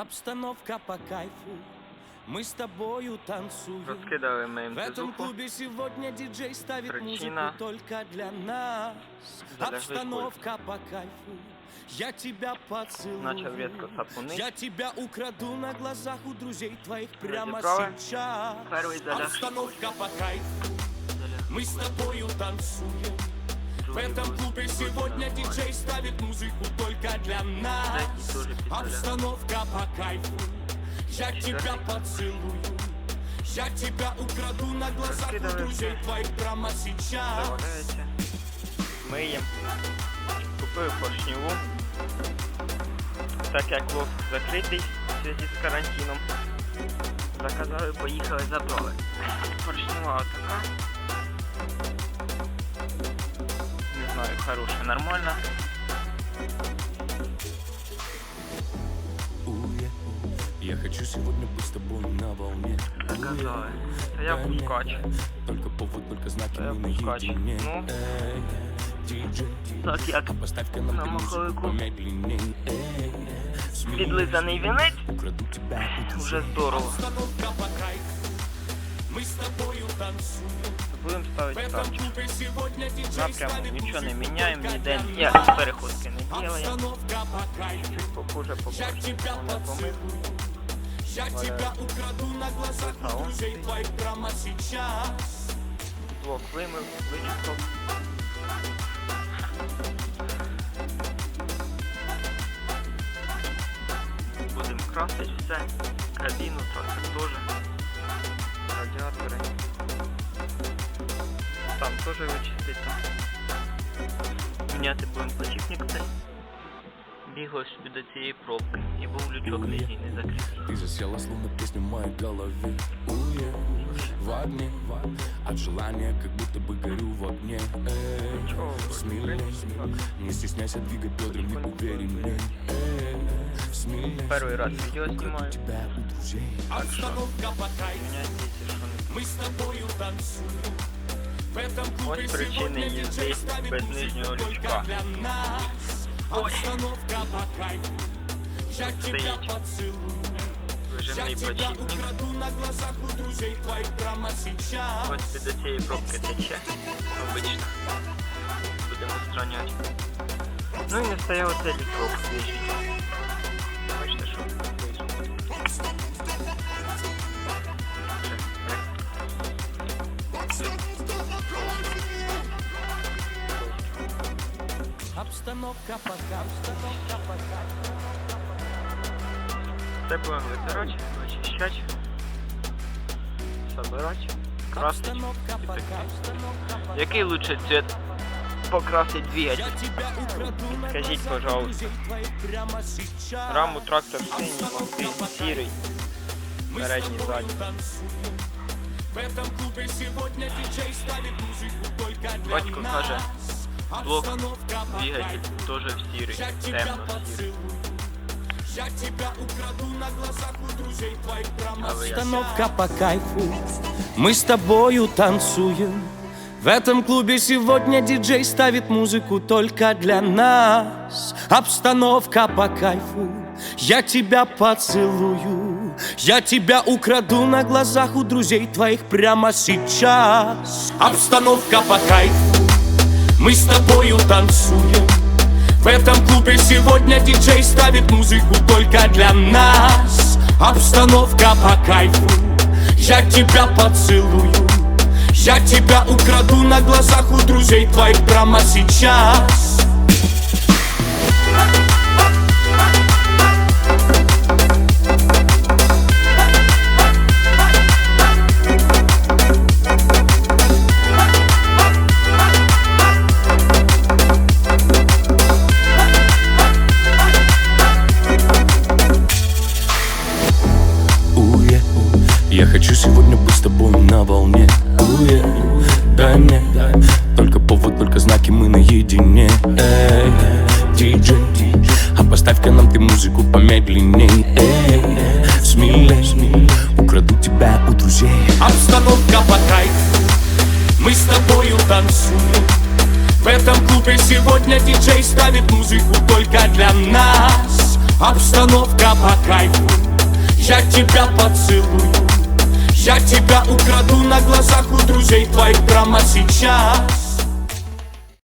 Обстановка по кайфу, мы с тобою танцуем. Розкидали ми В этом МТЗуху. клубе сегодня диджей ставит Причина. музыку только для нас. Залежить Обстановка по кайфу, я тебя поцелую. Начав різко сапунить. Я тебя украду на глазах у друзей твоих прямо Разобрали. сейчас. Перший заляг. Обстановка по кайфу, мы с тобою танцуем. В этом клубе сегодня диджей ставит музыку только для нас. Обстановка по кайфу, я тебя поцелую. Я тебя украду на глазах у друзей твоих прямо сейчас. Заваляється. Миєм. Купив поршневу. Так як блок закритий в зв'язку з карантином. Заказали, поїхали, забрали. Поршнева така. Не знаю, хороша, нормальна. Я хочу сегодня быть с тобой на волне. Заказали. Та я пускач. Только повод, только знаки Та я мы пускач. наедине. Ну, Диджей, так як поставь-ка нам на ты музыку маховику помедленней. підлизаний вінець, Украду тебя у друзей. вже здорово. Обстановка по кайфу, мы с тобою танцуем. Будемо ставити В этом ставчик. клубе сегодня диджей Напряму ставит нічого не музыку міняємо, только ніде для ніяких нас. переходки не робимо. Обстановка по кайфу, Похоже, я побачимо. тебя Вона помив. поцелую. Я тебя украду на глазах у друзей твоих прямо сейчас. Блок вимив, вичистив. Будемо красити все. Кабіну, трактор теж. Радіатори. Там теж вичиститься. Міняти будемо подшипник цей. Бігав собі до цієї пробки. І був лючок нижній закритий. Ты засела, словно песня в моей голове. В огне, от желания, как будто бы горю в огне. Смелей, не стесняйся двигать бедрами увереннее. Смелей, Перший раз відео знімаю. тебя у друзей. Обстановка по кайфу, Міняйте, що не мы с тобою танцуем. В этом клубе Ось причини сегодня диджей їзди ставит без музыку нижнього только лючка. для нас. Обстановка по кайфу, я тебя Стоїть поцелую. Я вижимний тебя подшипник. украду на глазах у друзей твоих прямо сейчас. Ось до цієї пробки тече. Обично. Будемо устраняти. Ну і не стояв оцей літок нижній. Бачите, що вийшло. Обстановка пока, обстановка пока. Це будемо витирати, вичищати, собирати, красити. Обстановка пока, обстановка пока. Який лучше цвет покрасить двигатель? Я тебя украду на Скажіть, глазах у пожалуйста. друзей твоих прямо сейчас. Раму трактор синій, мости сірий, Мы с передній, тобою задній. танцуем. В этом клубе сегодня диджей ставит музыку только для Батько нас. каже, блок, Обстановка по двигатель кайфу, теж в сірий, я тебя темно сірий. поцелую. Я тебя украду на глазах у друзей твоих прямо А вы я. Обстановка по кайфу, мы с тобою танцуем. В этом клубе сегодня диджей ставит музыку только для нас. Обстановка по кайфу, я тебя поцелую. Я тебя украду на глазах у друзей твоих прямо сейчас. Обстановка по кайфу, мы с тобою танцуем. В этом клубе сегодня диджей ставит музыку только для нас. Обстановка по кайфу, я тебя поцелую. Я тебя украду на глазах у друзей твоих прямо сейчас. Я хочу сегодня быть с тобой на волне. Дай мне только повод, только знаки, мы наедине. Диджей, а поставь-ка нам ты музыку помедленней. Смелей, украду тебя у друзей. Обстановка по кайфу, мы с тобою танцуем. В этом клубе сегодня диджей ставит музыку только для нас. обстановка по кайфу. Я тебя поцелую, я тебя украду на глазах у друзей твоих прямо сейчас.